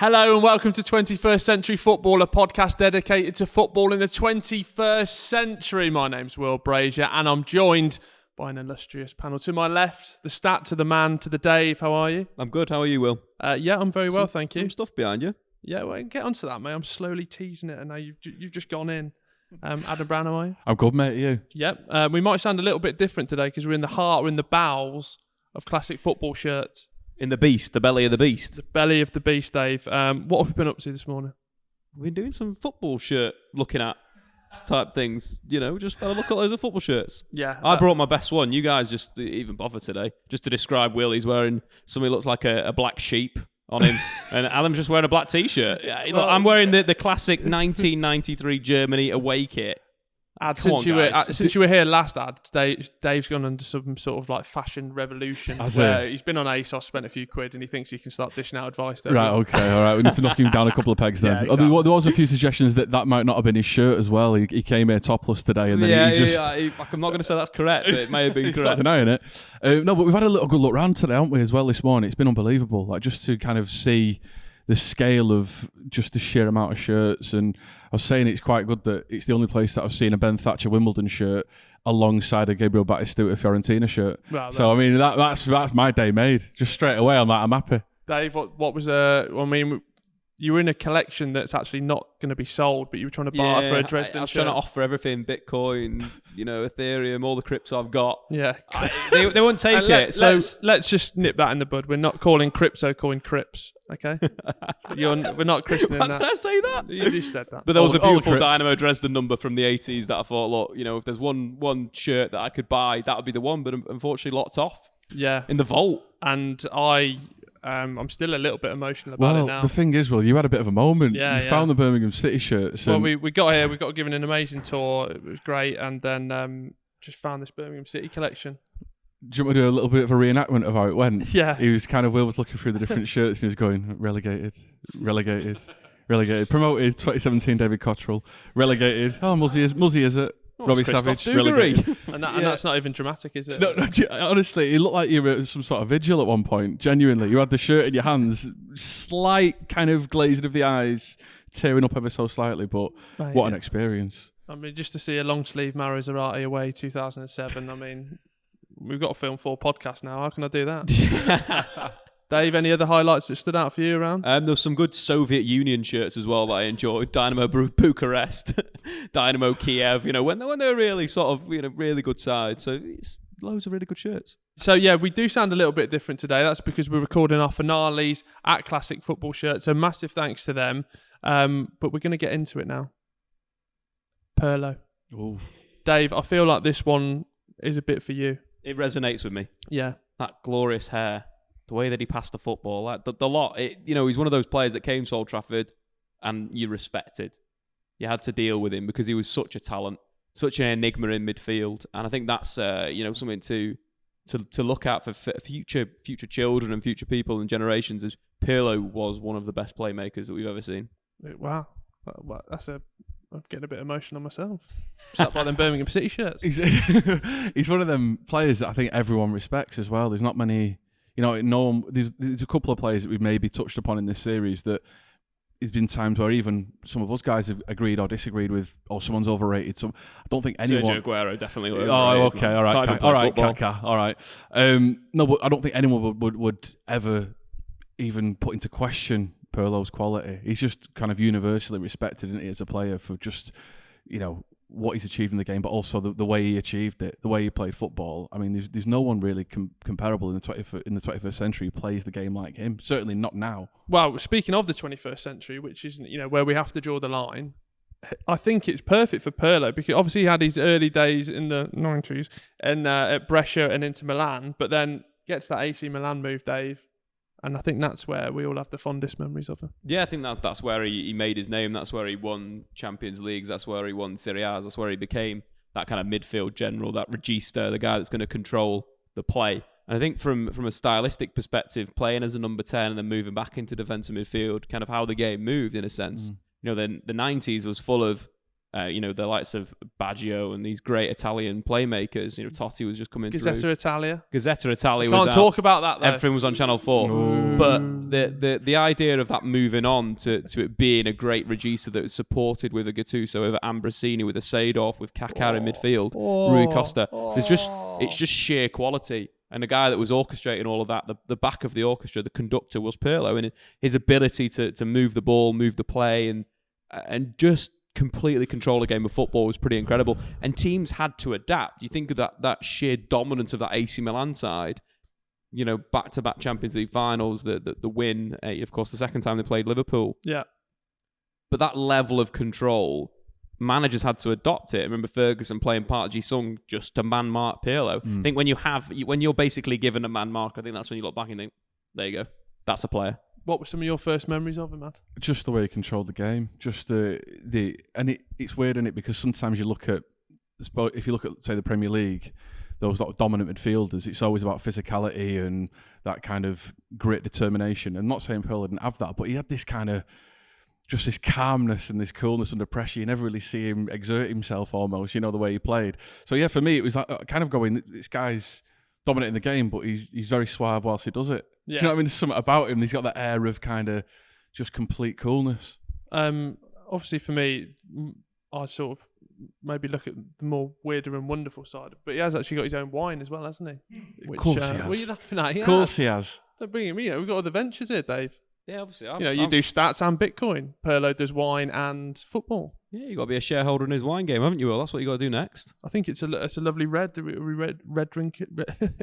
Hello and welcome to 21st Century Football, a podcast dedicated to football in the 21st century. My name's Will Brazier and I'm joined by an illustrious panel. To my left, the stat, to the man, to the Dave. How are you? I'm good. How are you, Will? Yeah, I'm very well, thank you. Some stuff behind you. Yeah, well, get onto that, mate. I'm slowly teasing it and now you've just gone in. Adam Brown, how are you? I'm good, mate. Are you? Yep. We might sound a little bit different today because we're in the bowels of classic football shirts. In the beast, the belly of the beast. The belly of the beast, Dave. What have we been up to this morning? We've been doing some football shirt looking at type things, just had a look at loads of football shirts. Yeah. I brought my best one. You guys just didn't even bother today. Just to describe Will, he's wearing something that looks like a black sheep on him. And Adam's just wearing a black T-shirt. Look, I'm wearing the classic 1993 Germany away kit. Since you were here last, Dave's gone under some sort of like fashion revolution. He's been on ASOS, spent a few quid, and he thinks he can start dishing out advice. Right, okay, all right. We need to knock him down a couple of pegs then. Yeah, exactly. There was a few suggestions that might not have been his shirt as well. He came here topless today, and then I'm not going to say that's correct, but it may have been he's correct. Not denying it. No, but we've had a little good look round today, haven't we, as well this morning? It's been unbelievable, like just to kind of see the scale of just the sheer amount of shirts. And I was saying it's quite good that it's the only place that I've seen a Ben Thatcher Wimbledon shirt alongside a Gabriel Batistuta Fiorentina shirt. Well, so I mean that's my day made. Just straight away I'm happy. Dave, what was you were in a collection that's actually not going to be sold, but you were trying to barter for a Dresden I was shirt. trying to offer everything, Bitcoin, Ethereum, all the crypts I've got. Yeah. They won't take it. So let's just nip that in the bud. We're not calling crypto coin Crips, okay? We're not christening that. Did I say that? You just said that. But there was a beautiful Dynamo Dresden number from the 80s that I thought, look, if there's one shirt that I could buy, that would be the one, but unfortunately locked off. Yeah. In the vault. And I'm still a little bit emotional about it now. Well, the thing is, Will, you had a bit of a moment. Yeah, you found the Birmingham City shirts. Well, we got here, we got given an amazing tour. It was great. And then just found this Birmingham City collection. Do you want me to do a little bit of a reenactment of how it went? Yeah. Will was looking through the different shirts and he was going, relegated, promoted, 2017 David Cottrell, relegated, Muzzy is it? Robbie Savage, relegated. And that's not even dramatic, is it? No, honestly, it looked like you were at some sort of vigil at one point. Genuinely, you had the shirt in your hands, slight kind of glazing of the eyes, tearing up ever so slightly, but what an experience. I mean, just to see a long sleeve Mauro Zarate away 2007, I mean, we've got to film 4 podcasts now. How can I do that? Dave, any other highlights that stood out for you around? There's some good Soviet Union shirts as well that I enjoyed. Dynamo Bucharest, Dynamo Kiev. When they're really sort of really good side. So it's loads of really good shirts. So yeah, we do sound a little bit different today. That's because we're recording our finales at Classic Football Shirt. So massive thanks to them. But we're going to get into it now. Pirlo. Ooh. Dave, I feel like this one is a bit for you. It resonates with me. Yeah, that glorious hair. The way that he passed the football, like the lot, he's one of those players that came to Old Trafford and you respected. You had to deal with him because he was such a talent, such an enigma in midfield. And I think that's, something to look at for future children and future people and generations, as Pirlo was one of the best playmakers that we've ever seen. Wow. I'm getting a bit emotional myself. Stuff like them Birmingham City shirts. He's one of them players that I think everyone respects as well. There's not many... no one. There's a couple of players that we've maybe touched upon in this series that there's been times where even some of us guys have agreed or disagreed with, or someone's overrated. So I don't think anyone. Sergio Aguero definitely. Overrated. Oh, okay, all right, Kaka, all right. No, but I don't think anyone would ever even put into question Pirlo's quality. He's just kind of universally respected, isn't he, as a player for just what he's achieved in the game, but also the way he achieved it, the way he played football. I mean, there's no one really comparable in the 21st century who plays the game like him. Certainly not now. Well, speaking of the 21st century, which is where we have to draw the line, I think it's perfect for Pirlo because obviously he had his early days in the 90s and at Brescia and into Milan, but then gets that AC Milan move, Dave. And I think that's where we all have the fondest memories of him. Yeah, I think that's where he made his name. That's where he won Champions Leagues. That's where he won Serie A's. That's where he became that kind of midfield general, that regista, the guy that's going to control the play. And I think from a stylistic perspective, playing as a number 10 and then moving back into defensive midfield, kind of how the game moved in a sense. Then the 90s was full of the likes of Baggio and these great Italian playmakers. Totti was just coming through. Gazzetta Italia. Gazzetta Italia was out. Can't talk about that, though. Everything was on Channel 4. Ooh. But the idea of that moving on to it being a great Regista that was supported with a Gattuso over Ambrosini, with a Seedorf, with Kaká in midfield, Rui Costa. It's just sheer quality. And the guy that was orchestrating all of that, the back of the orchestra, the conductor, was Pirlo, and his ability to move the ball, move the play, and just completely control a game of football was pretty incredible. And teams had to adapt. You think of that sheer dominance of that AC Milan side, back-to-back Champions League finals, the win, of course, the second time they played Liverpool. Yeah. But that level of control, managers had to adopt it. I remember Ferguson playing Park Ji-sung just to man-mark Pirlo. I think when you're basically given a man-mark, I think that's when you look back and think, there you go, that's a player. What were some of your first memories of him, Matt? Just the way he controlled the game. Just it's weird, isn't it? Because sometimes if you look at, say, the Premier League, those sort of dominant midfielders, it's always about physicality and that kind of grit, determination. And not saying Pirlo didn't have that, but he had this kind of just this calmness and this coolness under pressure. You never really see him exert himself almost, the way he played. So yeah, for me, it was like kind of going, this guy's dominating the game, but he's very suave whilst he does it. Yeah. Do you know what I mean? There's something about him. He's got that air of kind of just complete coolness. Obviously for me, I sort of maybe look at the more weirder and wonderful side, but he has actually got his own wine as well, hasn't he? Of course he has. What are you laughing at? Of course he has. Don't bring him. We've got other ventures here, Dave. Yeah, obviously. You do stats and Bitcoin. Pirlo does wine and football. Yeah, you got to be a shareholder in his wine game, haven't you, Will? That's what you got to do next. I think it's a lovely red drink.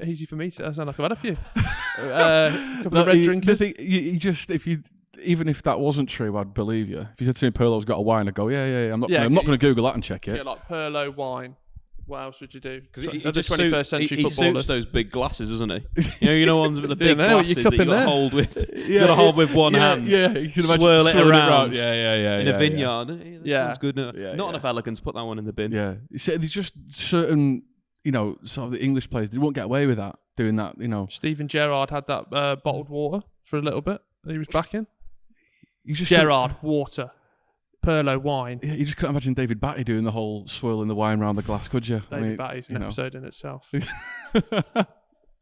Easy for me to sound like I've had a few. Couple of red drinkers. Even if that wasn't true, I'd believe you. If you said to me Pirlo's got a wine, I'd go, yeah. I'm not going to Google that and check it. Yeah, like Pirlo wine. What else would you do? Because he just 21st century footballers. He suits those big glasses, doesn't he? You know ones with the big glasses that you got to hold with. You got to hold with one hand. Yeah, you can swirl it around. Yeah. In a vineyard. Yeah, that's good. Not enough elegance. Put that one in the bin. Yeah, there's just certain, sort of the English players. They won't get away with that, doing that. Steven Gerrard had that bottled water for a little bit. He was back in. Gerrard water. Pirlo wine. Yeah, you just couldn't imagine David Batty doing the whole swirling the wine around the glass, could you? David Batty's an episode in itself.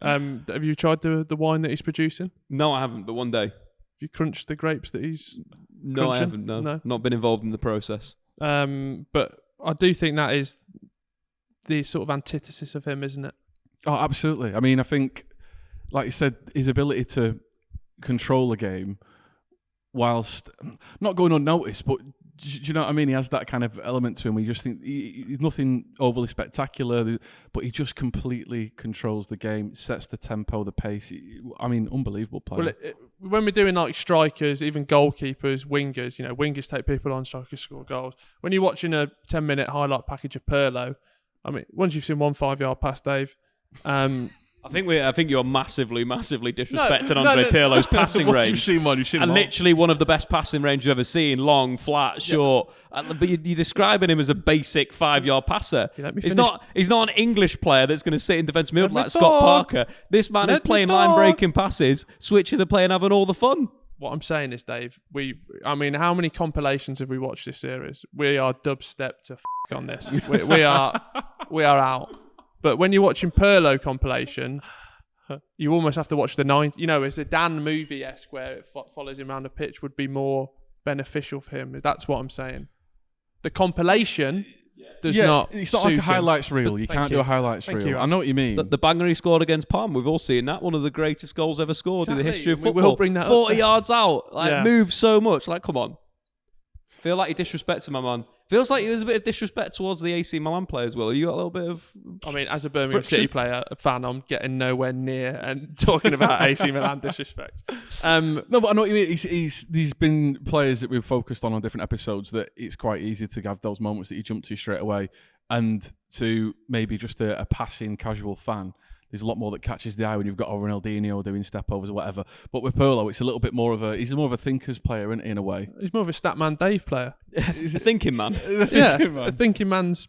Have you tried the wine that he's producing? No, I haven't, but one day. Have you crunched the grapes that he's No, crunching? I haven't, no. Not been involved in the process. But I do think that is the sort of antithesis of him, isn't it? Oh, absolutely. I mean, I think, like you said, his ability to control the game whilst not going unnoticed, but do you know what I mean? He has that kind of element to him where you just think he's nothing overly spectacular, but he just completely controls the game, sets the tempo, the pace. I mean, unbelievable player. Well, when we're doing like strikers, even goalkeepers, wingers, wingers take people on, strikers score goals. When you're watching a 10-minute highlight package of Pirlo, I mean, once you've seen 1 5-yard pass, Dave, I think you're massively disrespecting Andre Pirlo's passing range. You've seen one. And literally one of the best passing range you've ever seen. Long, flat, short. But you're describing him as a basic 5-yard passer. He's not an English player that's going to sit in defensive midfield like Scott Parker. This man is playing line-breaking passes, switching the play and having all the fun. What I'm saying is, Dave, how many compilations have we watched this series? We are dubstep to on this. we are out. But when you're watching Pirlo compilation, you almost have to watch the 90. It's a Dan movie-esque where it follows him around the pitch would be more beneficial for him. That's what I'm saying. The compilation does not. It's not like a highlights reel. You can't do a highlights reel. I know what you mean. The banger he scored against Palm, we've all seen that. One of the greatest goals ever scored in the history of football. We'll bring that 40 yards out. Moves so much. Come on. Feel like he disrespects him, my man. Feels like there's a bit of disrespect towards the AC Milan players, Will. You got a little bit of... I mean, as a Birmingham City fan, I'm getting nowhere near and talking about AC Milan disrespect. No, but I know what you mean. There's been players that we've focused on different episodes that it's quite easy to have those moments that you jump to straight away, and to maybe just a passing casual fan. There's a lot more that catches the eye when you've got a Ronaldinho doing step-overs or whatever. But with Pirlo, it's a little bit more of he's more of a thinker's player, isn't he, in a way? He's more of a Statman Dave player. He's a thinking man. A thinking man's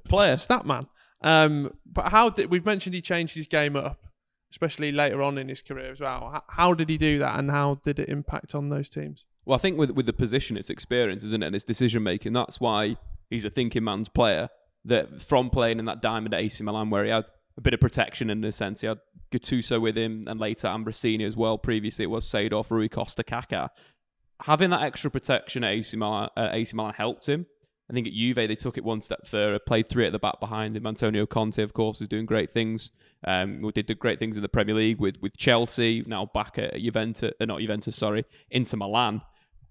player. Statman. But we've mentioned he changed his game up, especially later on in his career as well. How did he do that, and how did it impact on those teams? Well, I think with the position, it's experience, isn't it? And it's decision-making. That's why he's a thinking man's player. That from playing in that diamond at AC Milan where he had a bit of protection in a sense. He had Gattuso with him, and later Ambrosini as well. Previously, it was Seedorf, Rui Costa, Kaká. Having that extra protection at AC Milan helped him. I think at Juve, they took it one step further, played 3 at the back behind him. Antonio Conte, of course, is doing great things. Did great things in the Premier League with Chelsea, now back at Inter Milan.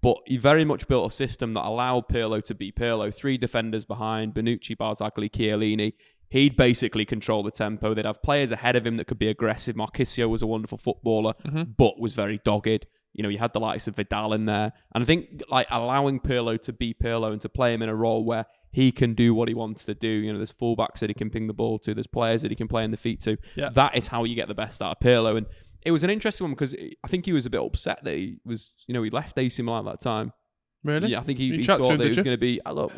But he very much built a system that allowed Pirlo to be Pirlo. 3 defenders behind, Bonucci, Barzagli, Chiellini. He'd basically control the tempo. They'd have players ahead of him that could be aggressive. Marchisio was a wonderful footballer, but was very dogged. You know, you had the likes of Vidal in there. And I think like allowing Pirlo to be Pirlo and to play him in a role where he can do what he wants to do. You know, there's fullbacks that he can ping the ball to. There's players that he can play in the feet to. Yeah. That is how you get the best out of Pirlo. And it was an interesting one because I think he was a bit upset that he left AC Milan at that time. Really? Yeah, I think he thought that it was going to be. Look,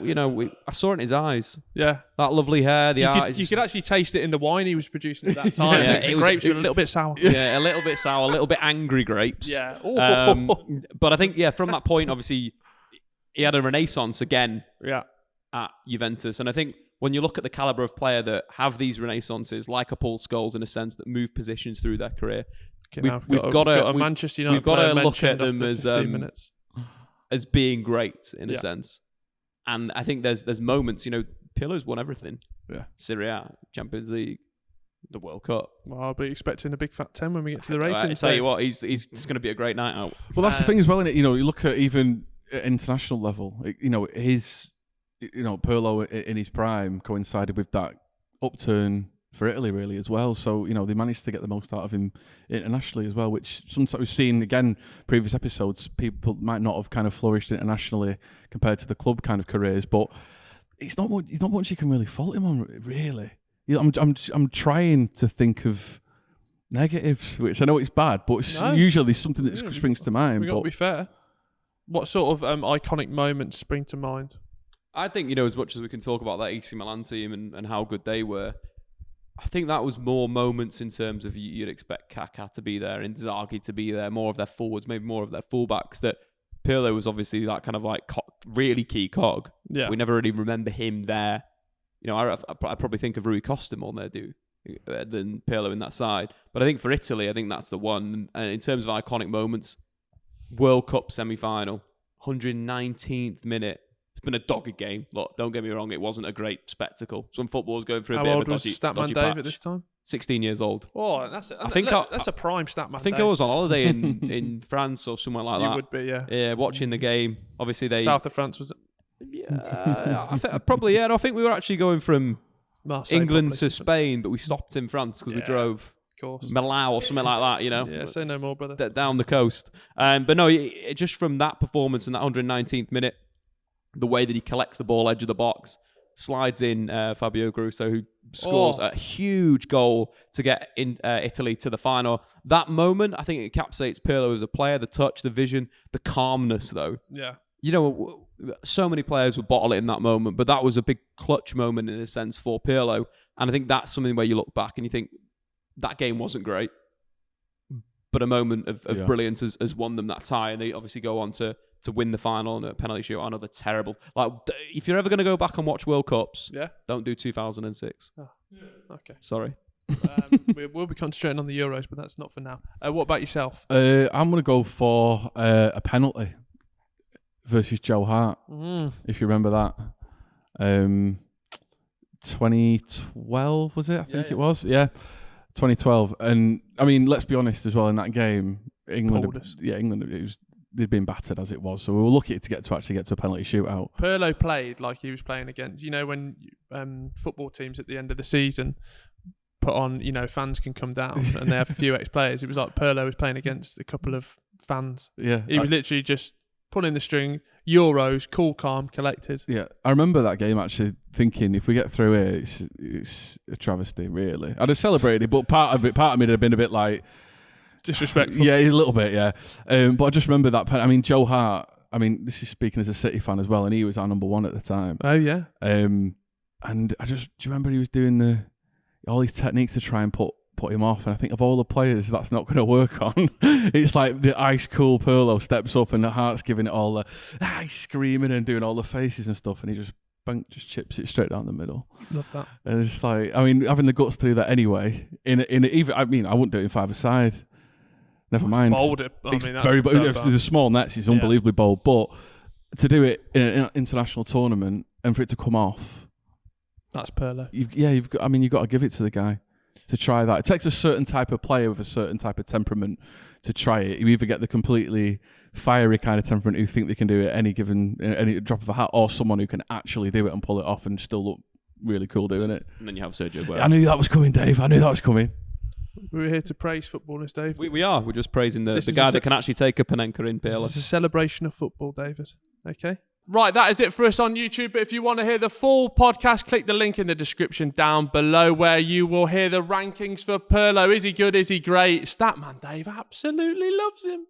I saw it in his eyes. Yeah, that lovely hair. You could actually taste it in the wine he was producing at that time. The grapes were a little bit sour. Yeah, a little bit sour, a little bit angry grapes. Yeah. But I think from that point, obviously, he had a renaissance again. Yeah. At Juventus, and I think when you look at the caliber of player that have these renaissances, like a Paul Scholes in a sense that move positions through their career, we've got to Manchester United. We've got to look at them as being great in a sense. And I think there's moments, Pirlo's won everything. Yeah. Serie A, Champions League, the World Cup. Well, I'll be expecting a big fat 10 when we get to the ratings. I tell you what, it's going to be a great night out. Well, that's the thing as well, isn't it? You look at even at international level, Pirlo in his prime coincided with that upturn for Italy really as well. So, they managed to get the most out of him internationally as well, which sometimes we've seen, again, previous episodes, people might not have kind of flourished internationally compared to the club kind of careers, but it's not much you can really fault him on, really. I'm trying to think of negatives, which I know it's bad, but usually something that springs to mind. We've got to be fair. What sort of iconic moments spring to mind? I think, as much as we can talk about that AC Milan team and how good they were, I think that was more moments in terms of you'd expect Kaká to be there, Inzaghi to be there, more of their forwards, maybe more of their fullbacks. That Pirlo was obviously that kind of like really key cog. Yeah. We never really remember him there. I probably think of Rui Costa more than Pirlo in that side. But I think for Italy, I think that's the one. And in terms of iconic moments, World Cup semi-final, 119th minute. It's been a dogged game. Look, don't get me wrong, it wasn't a great spectacle. Some football's going through a bit of a dodgy patch. How old was Statman Dave at this time? 16 years old. Oh, that's a prime Statman. I think I was on holiday in France or somewhere like that. You would be, yeah. Yeah, watching the game. Obviously, South of France, was it? Yeah, probably, yeah. No, I think we were actually going from Marseille, England to Spain, but we stopped in France because we drove. Of course. Milan or something like that, Yeah, say no more, brother. Down the coast. But no, just from that performance in that 119th minute, the way that he collects the ball edge of the box, slides in Fabio Grosso, who scores a huge goal to get in Italy to the final. That moment, I think it encapsulates Pirlo as a player, the touch, the vision, the calmness, though. Yeah. So many players would bottle it in that moment, but that was a big clutch moment in a sense for Pirlo. And I think that's something where you look back and you think, that game wasn't great, but a moment of brilliance has won them that tie, and they obviously go on to win the final in a penalty shootout. Another terrible. Like, if you're ever going to go back and watch World Cups, don't do 2006. Oh, okay. Sorry. We'll be concentrating on the Euros, but that's not for now. What about yourself? I'm going to go for a penalty versus Joe Hart, if you remember that. 2012 was it? I think it was. Yeah. 2012, and I mean, let's be honest as well. In that game, England, they'd been battered as it was, so we were lucky to get to a penalty shootout. Pirlo played like he was playing against. When football teams at the end of the season put on, fans can come down, and they have a few ex-players. It was like Pirlo was playing against a couple of fans. Yeah, he was literally just pulling the string. Euros, cool, calm, collected. Yeah, I remember that game actually thinking, if we get through it, it's a travesty, really. I'd have celebrated, but part of me would have been a bit like disrespectful. Yeah, a little bit, yeah. But I just remember that. I mean, Joe Hart. I mean, this is speaking as a City fan as well, and he was our number one at the time. Oh yeah. And do you remember he was doing all these techniques to try and put him off, and I think of all the players that's not going to work on. It's like the ice cool Pirlo steps up and the Hart's giving it all he's screaming and doing all the faces and stuff, and he just bank just chips it straight down the middle. Love that. And it's like, I mean, having the guts to do that anyway. Even I wouldn't do it in five-a-side. Never mind. Bold it. It's very bold. If there's a small nets, it's unbelievably bold. But to do it in an international tournament and for it to come off, that's Pirlo. You've got to give it to the guy to try that. It takes a certain type of player with a certain type of temperament to try it. You either get the completely fiery kind of temperament who think they can do it any drop of a hat, or someone who can actually do it and pull it off and still look really cool doing it. And then you have Sergio Aguero. I knew that was coming, Dave. I knew that was coming. We're here to praise footballers, Dave. We are. We're just praising the guy that can actually take a Panenka in Pirlo. It's a celebration of football, David. Okay? Right, that is it for us on YouTube. But if you want to hear the full podcast, click the link in the description down below where you will hear the rankings for Pirlo. Is he good? Is he great? Statman Dave absolutely loves him.